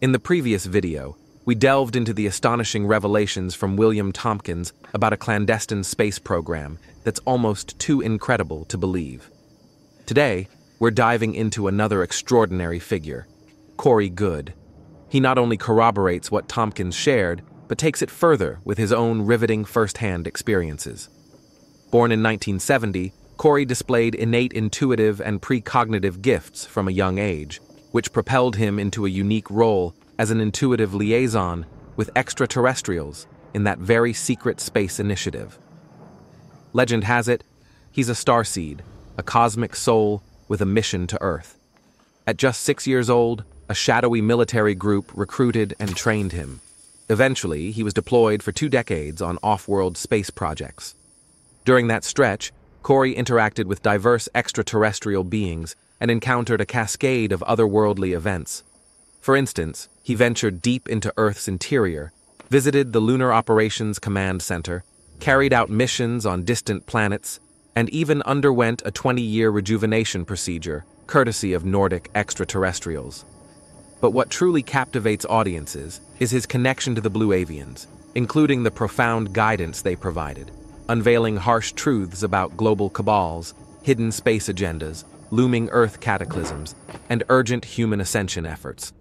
In the previous video, we delved into the astonishing revelations from William Tompkins about a clandestine space program that's almost too incredible to believe. Today, we're diving into another extraordinary figure, Corey Goode. He not only corroborates what Tompkins shared, but takes it further with his own riveting first-hand experiences. Born in 1970, Corey displayed innate intuitive and precognitive gifts from a young age, which propelled him into a unique role as an intuitive liaison with extraterrestrials in that very secret space initiative. Legend has it, he's a starseed, a cosmic soul with a mission to Earth. At just 6 years old, a shadowy military group recruited and trained him. Eventually, he was deployed for 2 decades on off-world space projects. During that stretch, Corey interacted with diverse extraterrestrial beings and encountered a cascade of otherworldly events. For instance, he ventured deep into Earth's interior, visited the Lunar Operations Command Center, carried out missions on distant planets, and even underwent a 20-year rejuvenation procedure, courtesy of Nordic extraterrestrials. But what truly captivates audiences is his connection to the Blue Avians, including the profound guidance they provided, unveiling harsh truths about global cabals, hidden space agendas, looming Earth cataclysms, and urgent human ascension efforts.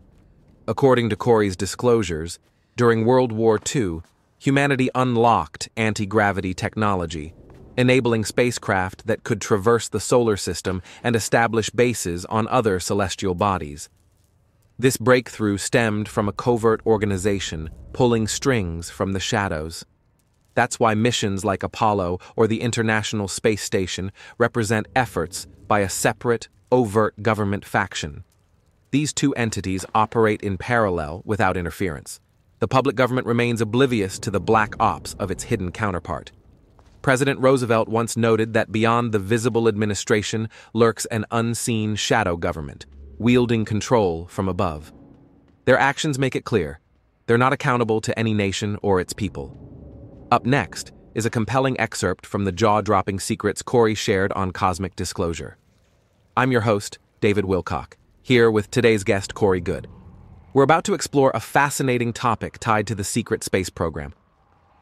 According to Corey's disclosures, during World War II, humanity unlocked anti-gravity technology, enabling spacecraft that could traverse the solar system and establish bases on other celestial bodies. This breakthrough stemmed from a covert organization pulling strings from the shadows. That's why missions like Apollo or the International Space Station represent efforts by a separate, overt government faction. These two entities operate in parallel without interference. The public government remains oblivious to the black ops of its hidden counterpart. President Roosevelt once noted that beyond the visible administration lurks an unseen shadow government, wielding control from above. Their actions make it clear, they're not accountable to any nation or its people. Up next is a compelling excerpt from the jaw-dropping secrets Corey shared on Cosmic Disclosure. I'm your host, David Wilcock, here with today's guest, Corey Goode. We're about to explore a fascinating topic tied to the secret space program.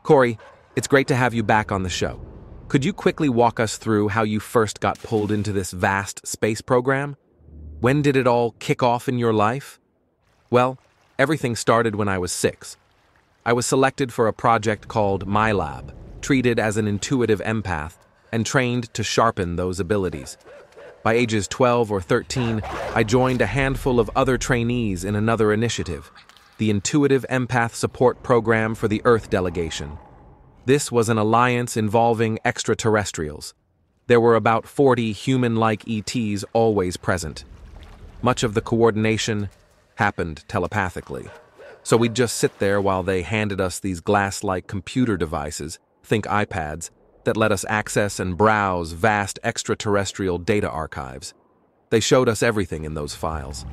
Corey, it's great to have you back on the show. Could you quickly walk us through how you first got pulled into this vast space program? When did it all kick off in your life? Well, everything started when I was 6. I was selected for a project called My Lab, treated as an intuitive empath, and trained to sharpen those abilities. By ages 12 or 13, I joined a handful of other trainees in another initiative, the Intuitive Empath Support Program for the Earth Delegation. This was an alliance involving extraterrestrials. There were about 40 human-like ETs always present. Much of the coordination happened telepathically. So we'd just sit there while they handed us these glass-like computer devices, think iPads, that let us access and browse vast extraterrestrial data archives. They showed us everything in those files.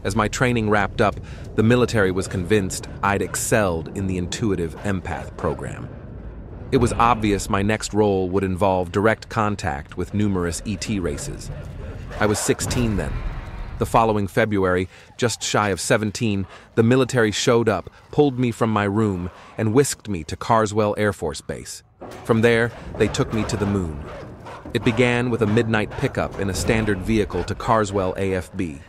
As my training wrapped up, the military was convinced I'd excelled in the Intuitive Empath program. It was obvious my next role would involve direct contact with numerous ET races. I was 16 then. The following February, just shy of 17, the military showed up, pulled me from my room, and whisked me to Carswell Air Force Base. From there, they took me to the moon. It began with a midnight pickup in a standard vehicle to Carswell AFB.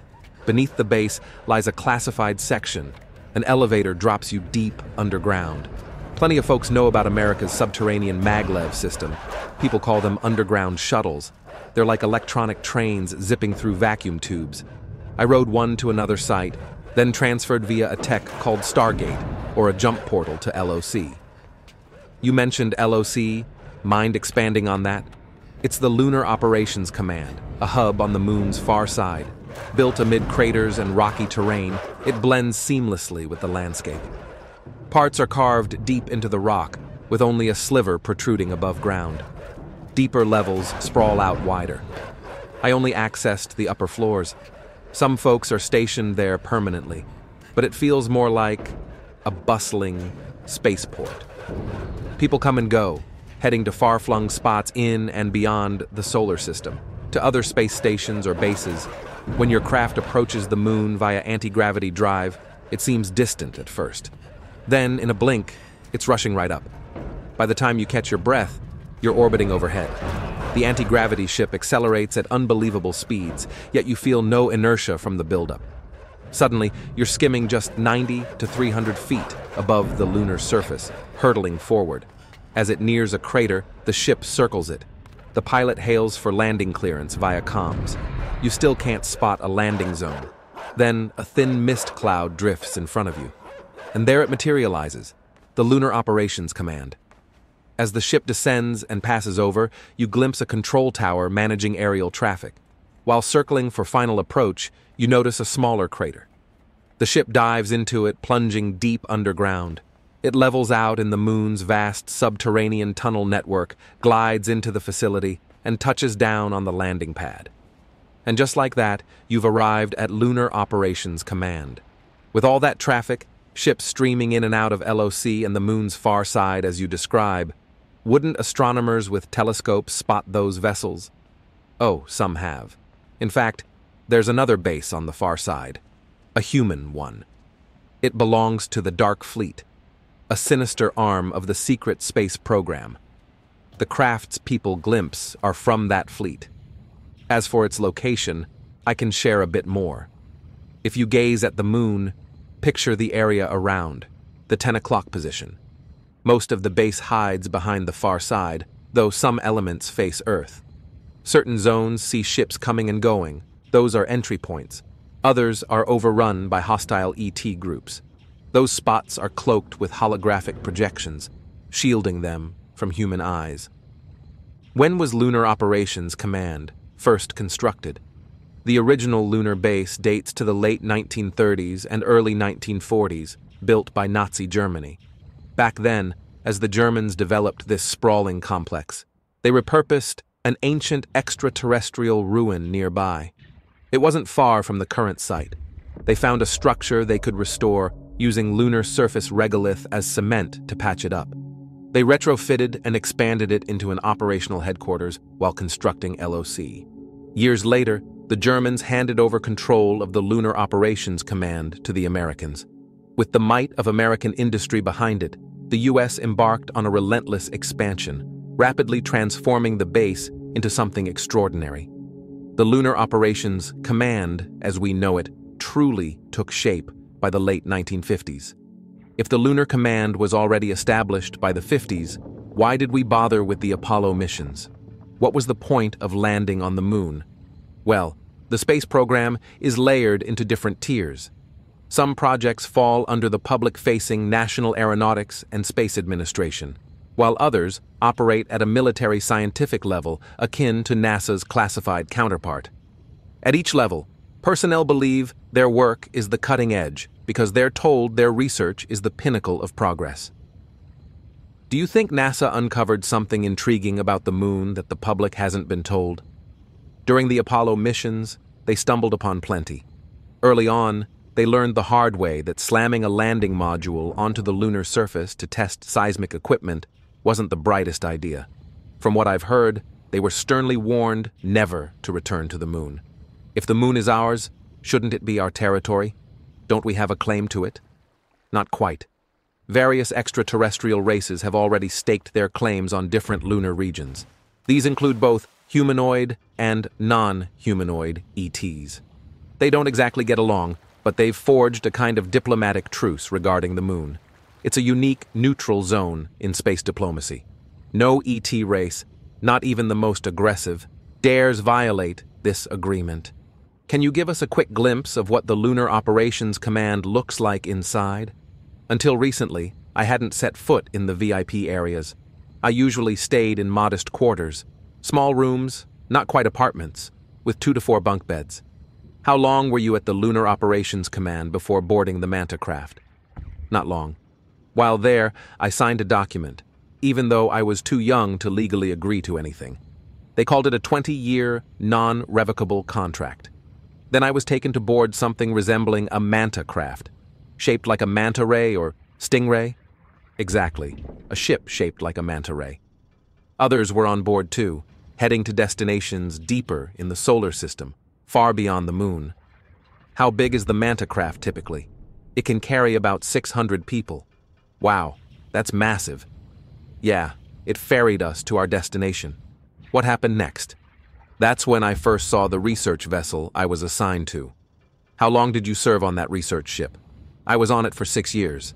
Beneath the base lies a classified section. An elevator drops you deep underground. Plenty of folks know about America's subterranean maglev system. People call them underground shuttles. They're like electronic trains zipping through vacuum tubes. I rode one to another site, then transferred via a tech called Stargate, or a jump portal to LOC. You mentioned LOC, mind expanding on that? It's the Lunar Operations Command, a hub on the moon's far side. Built amid craters and rocky terrain, it blends seamlessly with the landscape. Parts are carved deep into the rock, with only a sliver protruding above ground. Deeper levels sprawl out wider. I only accessed the upper floors. Some folks are stationed there permanently, but it feels more like a bustling spaceport. People come and go, heading to far-flung spots in and beyond the solar system, to other space stations or bases. When your craft approaches the moon via anti-gravity drive, It seems distant at first. Then, in a blink, it's rushing right up. By the time you catch your breath, you're orbiting overhead. The anti-gravity ship accelerates at unbelievable speeds, yet you feel no inertia from the buildup. Suddenly, you're skimming just 90 to 300 feet above the lunar surface, hurtling forward. As it nears a crater, the ship circles it. The pilot hails for landing clearance via comms. You still can't spot a landing zone. Then, a thin mist cloud drifts in front of you. And there it materializes, the Lunar Operations Command. As the ship descends and passes over, you glimpse a control tower managing aerial traffic. While circling for final approach, you notice a smaller crater. The ship dives into it, plunging deep underground. It levels out in the moon's vast subterranean tunnel network, glides into the facility, and touches down on the landing pad. And just like that, you've arrived at Lunar Operations Command. With all that traffic, ships streaming in and out of LOC and the moon's far side as you describe, wouldn't astronomers with telescopes spot those vessels? Oh, some have. In fact, there's another base on the far side, a human one. It belongs to the Dark Fleet, a sinister arm of the secret space program. The craft's people glimpse are from that fleet. As for its location, I can share a bit more. If you gaze at the moon, picture the area around, the 10 o'clock position. Most of the base hides behind the far side, though some elements face Earth. Certain zones see ships coming and going. Those are entry points. Others are overrun by hostile ET groups. Those spots are cloaked with holographic projections, shielding them from human eyes. When was Lunar Operations Command first constructed? The original lunar base dates to the late 1930s and early 1940s, built by Nazi Germany. Back then, as the Germans developed this sprawling complex, they repurposed an ancient extraterrestrial ruin nearby. It wasn't far from the current site. They found a structure they could restore using lunar surface regolith as cement to patch it up. They retrofitted and expanded it into an operational headquarters while constructing LOC. Years later, the Germans handed over control of the Lunar Operations Command to the Americans. With the might of American industry behind it, the U.S. embarked on a relentless expansion, rapidly transforming the base into something extraordinary. The Lunar Operations Command, as we know it, truly took shape by the late 1950s. If the Lunar Command was already established by the 50s, why did we bother with the Apollo missions? What was the point of landing on the moon? Well, the space program is layered into different tiers. Some projects fall under the public-facing National Aeronautics and Space Administration, while others operate at a military-scientific level akin to NASA's classified counterpart. At each level, personnel believe their work is the cutting edge because they're told their research is the pinnacle of progress. Do you think NASA uncovered something intriguing about the moon that the public hasn't been told? During the Apollo missions, they stumbled upon plenty. Early on, they learned the hard way that slamming a landing module onto the lunar surface to test seismic equipment wasn't the brightest idea. From what I've heard, they were sternly warned never to return to the moon. If the moon is ours, shouldn't it be our territory? Don't we have a claim to it? Not quite. Various extraterrestrial races have already staked their claims on different lunar regions. These include both humanoid and non-humanoid ETs. They don't exactly get along, but they've forged a kind of diplomatic truce regarding the moon. It's a unique neutral zone in space diplomacy. No ET race, not even the most aggressive, dares violate this agreement. Can you give us a quick glimpse of what the Lunar Operations Command looks like inside? Until recently, I hadn't set foot in the VIP areas. I usually stayed in modest quarters, small rooms, not quite apartments, with 2 to 4 bunk beds. How long were you at the Lunar Operations Command before boarding the Manta craft? Not long. While there, I signed a document, even though I was too young to legally agree to anything. They called it a 20-year, non-revocable contract. Then I was taken to board something resembling a Manta craft, shaped like a manta ray or stingray. Exactly, a ship shaped like a manta ray. Others were on board too, heading to destinations deeper in the solar system, far beyond the moon. How big is the Manta craft typically? It can carry about 600 people. Wow, that's massive. Yeah, it ferried us to our destination. What happened next? That's when I first saw the research vessel I was assigned to. How long did you serve on that research ship? I was on it for 6 years.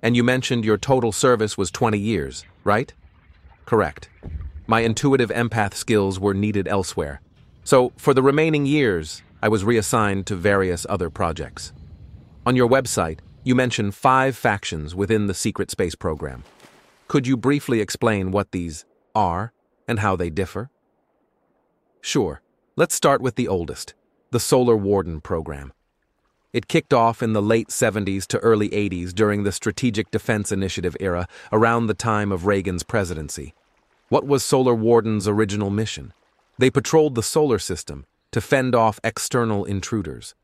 And you mentioned your total service was 20 years, right? Correct. My intuitive empath skills were needed elsewhere. So, for the remaining years, I was reassigned to various other projects. On your website, you mention 5 factions within the secret space program. Could you briefly explain what these are and how they differ? Sure. Let's start with the oldest, the Solar Warden program. It kicked off in the late 70s to early 80s during the Strategic Defense Initiative era, around the time of Reagan's presidency. What was Solar Warden's original mission? They patrolled the solar system to fend off external intruders.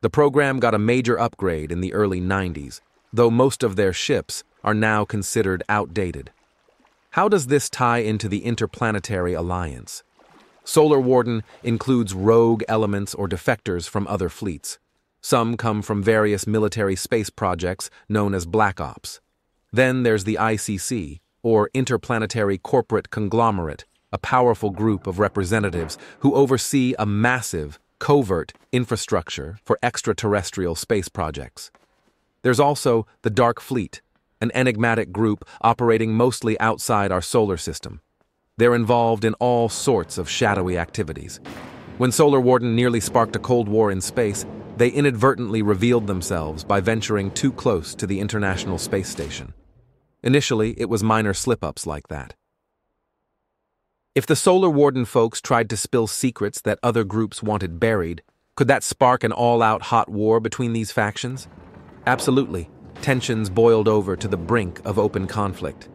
The program got a major upgrade in the early 90s, though most of their ships are now considered outdated. How does this tie into the Interplanetary Alliance? Solar Warden includes rogue elements or defectors from other fleets. Some come from various military space projects known as Black Ops. Then there's the ICC, or Interplanetary Corporate Conglomerate, a powerful group of representatives who oversee a massive, covert infrastructure for extraterrestrial space projects. There's also the Dark Fleet, an enigmatic group operating mostly outside our solar system. They're involved in all sorts of shadowy activities. When Solar Warden nearly sparked a Cold War in space, they inadvertently revealed themselves by venturing too close to the International Space Station. Initially, it was minor slip-ups like that. If the Solar Warden folks tried to spill secrets that other groups wanted buried, could that spark an all-out hot war between these factions? Absolutely. Tensions boiled over to the brink of open conflict.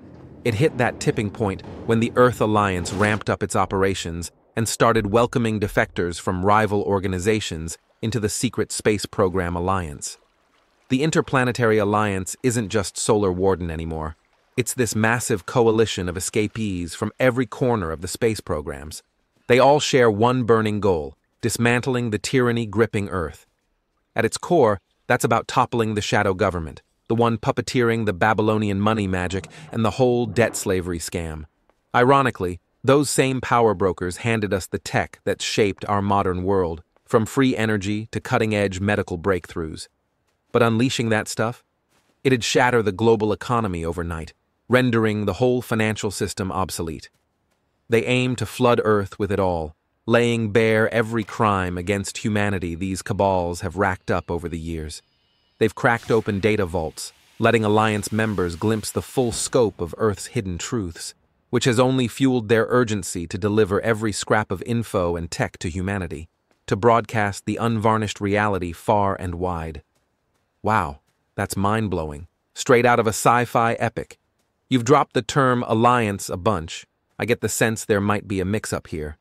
It hit that tipping point when the Earth Alliance ramped up its operations and started welcoming defectors from rival organizations into the secret space program alliance. The Interplanetary Alliance isn't just Solar Warden anymore. It's this massive coalition of escapees from every corner of the space programs. They all share one burning goal: dismantling the tyranny gripping Earth. At its core, that's about toppling the shadow government, the one puppeteering the Babylonian money magic and the whole debt slavery scam. Ironically, those same power brokers handed us the tech that shaped our modern world, from free energy to cutting-edge medical breakthroughs. But unleashing that stuff? It'd shatter the global economy overnight, rendering the whole financial system obsolete. They aim to flood Earth with it all, laying bare every crime against humanity these cabals have racked up over the years. They've cracked open data vaults, letting Alliance members glimpse the full scope of Earth's hidden truths, which has only fueled their urgency to deliver every scrap of info and tech to humanity, to broadcast the unvarnished reality far and wide. Wow, that's mind-blowing. Straight out of a sci-fi epic. You've dropped the term alliance a bunch. I get the sense there might be a mix-up here.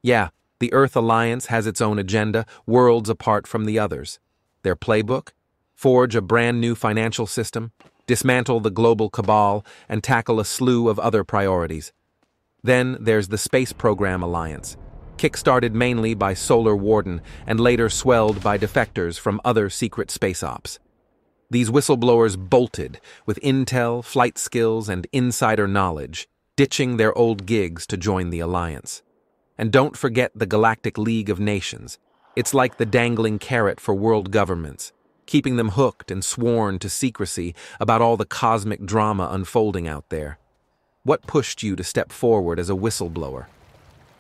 Yeah, the Earth Alliance has its own agenda, worlds apart from the others. Their playbook? Forge a brand new financial system, dismantle the global cabal, and tackle a slew of other priorities. Then there's the Space Program Alliance, kick-started mainly by Solar Warden and later swelled by defectors from other secret space ops. These whistleblowers bolted with intel, flight skills, and insider knowledge, ditching their old gigs to join the Alliance. And don't forget the Galactic League of Nations. It's like the dangling carrot for world governments, keeping them hooked and sworn to secrecy about all the cosmic drama unfolding out there. What pushed you to step forward as a whistleblower?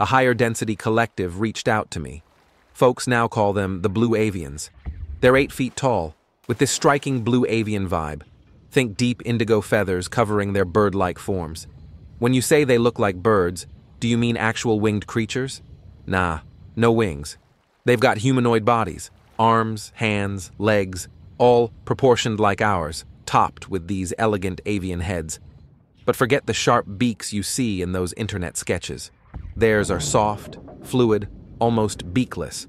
A higher-density collective reached out to me. Folks now call them the Blue Avians. They're 8 feet tall, with this striking blue avian vibe. Think deep indigo feathers covering their bird-like forms. When you say they look like birds, do you mean actual winged creatures? Nah, no wings. They've got humanoid bodies, arms, hands, legs, all proportioned like ours, topped with these elegant avian heads. But forget the sharp beaks you see in those internet sketches. Theirs are soft, fluid, almost beakless.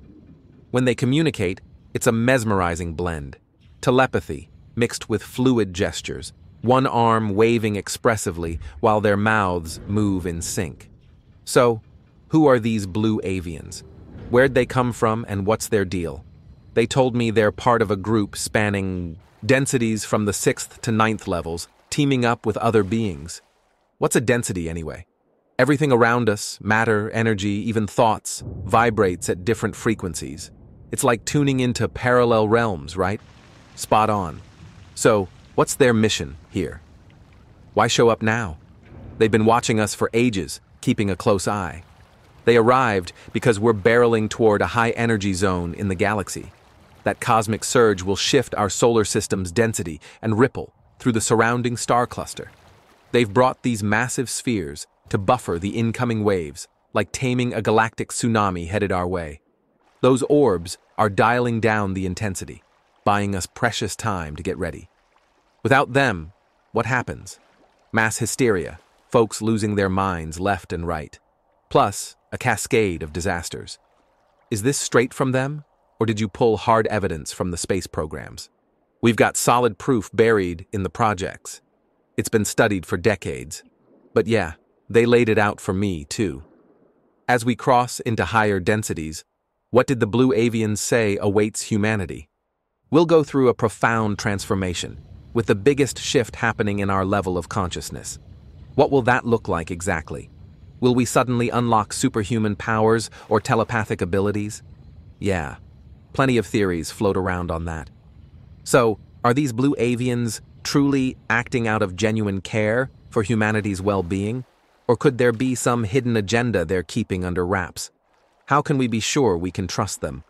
When they communicate, it's a mesmerizing blend. Telepathy, mixed with fluid gestures, one arm waving expressively while their mouths move in sync. So, who are these Blue Avians? Where'd they come from and what's their deal? They told me they're part of a group spanning densities from the 6th to 9th levels, teaming up with other beings. What's a density anyway? Everything around us, matter, energy, even thoughts, vibrates at different frequencies. It's like tuning into parallel realms, right? Spot on. So, what's their mission here? Why show up now? They've been watching us for ages, keeping a close eye. They arrived because we're barreling toward a high-energy zone in the galaxy. That cosmic surge will shift our solar system's density and ripple through the surrounding star cluster. They've brought these massive spheres to buffer the incoming waves, like taming a galactic tsunami headed our way. Those orbs are dialing down the intensity, buying us precious time to get ready. Without them, what happens? Mass hysteria, folks losing their minds left and right. Plus, a cascade of disasters. Is this straight from them, or did you pull hard evidence from the space programs? We've got solid proof buried in the projects. It's been studied for decades. But yeah, they laid it out for me, too. As we cross into higher densities, what did the Blue Avians say awaits humanity? We'll go through a profound transformation, with the biggest shift happening in our level of consciousness. What will that look like exactly? Will we suddenly unlock superhuman powers or telepathic abilities? Yeah, plenty of theories float around on that. So, are these Blue Avians truly acting out of genuine care for humanity's well-being? Or could there be some hidden agenda they're keeping under wraps? How can we be sure we can trust them?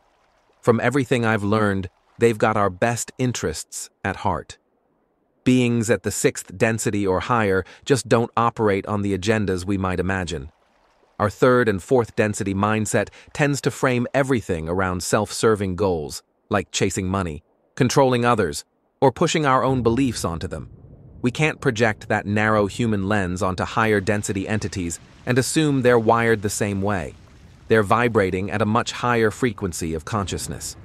From everything I've learned, they've got our best interests at heart. Beings at the 6th density or higher just don't operate on the agendas we might imagine. Our 3rd and 4th density mindset tends to frame everything around self-serving goals, like chasing money, controlling others, or pushing our own beliefs onto them. We can't project that narrow human lens onto higher density entities and assume they're wired the same way. They're vibrating at a much higher frequency of consciousness.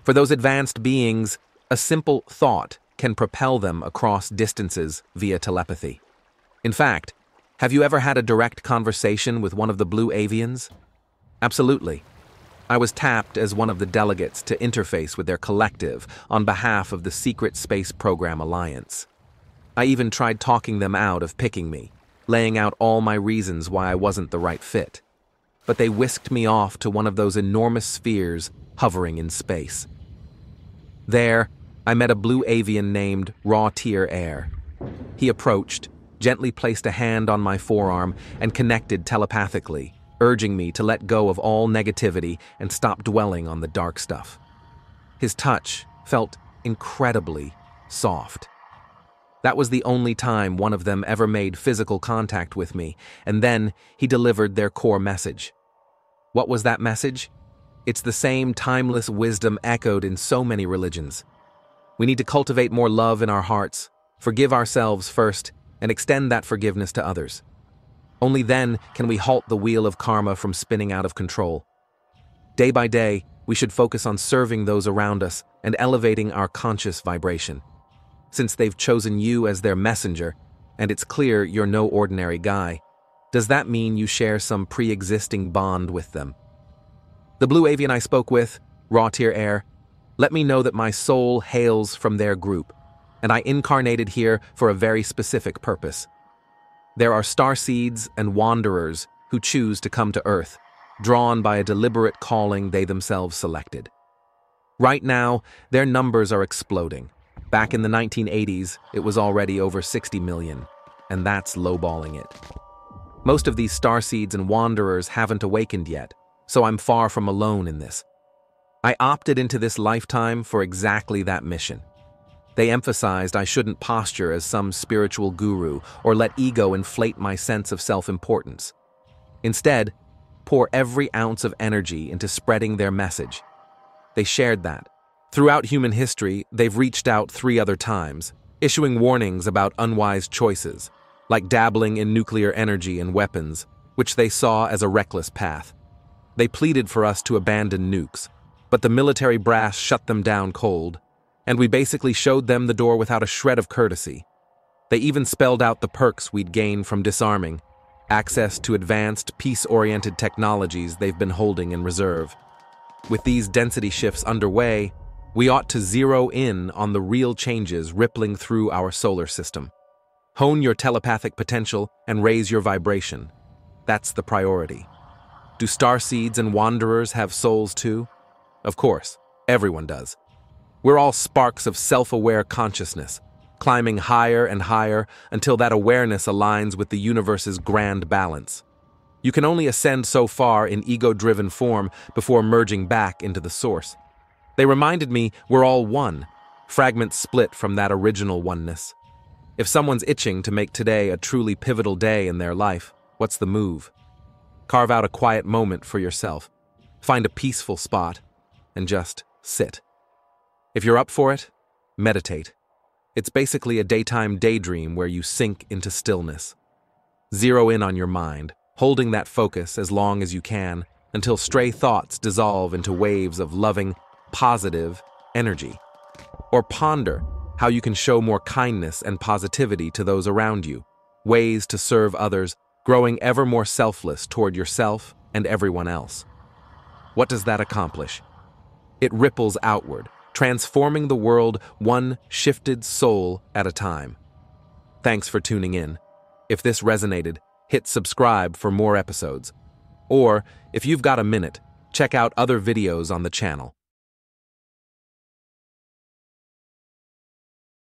For those advanced beings, a simple thought can propel them across distances via telepathy. In fact, have you ever had a direct conversation with one of the Blue Avians? Absolutely. I was tapped as one of the delegates to interface with their collective on behalf of the Secret Space Program Alliance. I even tried talking them out of picking me, laying out all my reasons why I wasn't the right fit. But they whisked me off to one of those enormous spheres hovering in space. There, I met a Blue Avian named Raw Tier Air. He approached, gently placed a hand on my forearm, and connected telepathically, urging me to let go of all negativity and stop dwelling on the dark stuff. His touch felt incredibly soft. That was the only time one of them ever made physical contact with me, and then he delivered their core message. What was that message? It's the same timeless wisdom echoed in so many religions. We need to cultivate more love in our hearts, forgive ourselves first, and extend that forgiveness to others. Only then can we halt the wheel of karma from spinning out of control. Day by day, we should focus on serving those around us and elevating our conscious vibration. Since they've chosen you as their messenger, and it's clear you're no ordinary guy, does that mean you share some pre-existing bond with them? The Blue Avian I spoke with, Raw Tier Air, let me know that my soul hails from their group, and I incarnated here for a very specific purpose. There are starseeds and wanderers who choose to come to Earth, drawn by a deliberate calling they themselves selected. Right now, their numbers are exploding. Back in the 1980s, it was already over 60 million, and that's lowballing it. Most of these starseeds and wanderers haven't awakened yet, so I'm far from alone in this. I opted into this lifetime for exactly that mission. They emphasized I shouldn't posture as some spiritual guru or let ego inflate my sense of self-importance. Instead, pour every ounce of energy into spreading their message. They shared that. Throughout human history, they've reached out 3 other times, issuing warnings about unwise choices, like dabbling in nuclear energy and weapons, which they saw as a reckless path. They pleaded for us to abandon nukes, but the military brass shut them down cold, and we basically showed them the door without a shred of courtesy. They even spelled out the perks we'd gain from disarming, access to advanced, peace-oriented technologies they've been holding in reserve. With these density shifts underway, We ought to zero in on the real changes rippling through our solar system. Hone your telepathic potential and raise your vibration. That's the priority. Do starseeds and wanderers have souls too? Of course, everyone does. We're all sparks of self-aware consciousness, climbing higher and higher until that awareness aligns with the universe's grand balance. You can only ascend so far in ego-driven form before merging back into the source. They reminded me we're all one, fragments split from that original oneness. If someone's itching to make today a truly pivotal day in their life, what's the move? Carve out a quiet moment for yourself. Find a peaceful spot and just sit. If you're up for it, meditate. It's basically a daytime daydream where you sink into stillness. Zero in on your mind, holding that focus as long as you can until stray thoughts dissolve into waves of loving, positive energy. Or ponder how you can show more kindness and positivity to those around you, ways to serve others, growing ever more selfless toward yourself and everyone else. What does that accomplish? It ripples outward, transforming the world one shifted soul at a time. Thanks for tuning in. If this resonated, hit subscribe for more episodes. Or, if you've got a minute, check out other videos on the channel.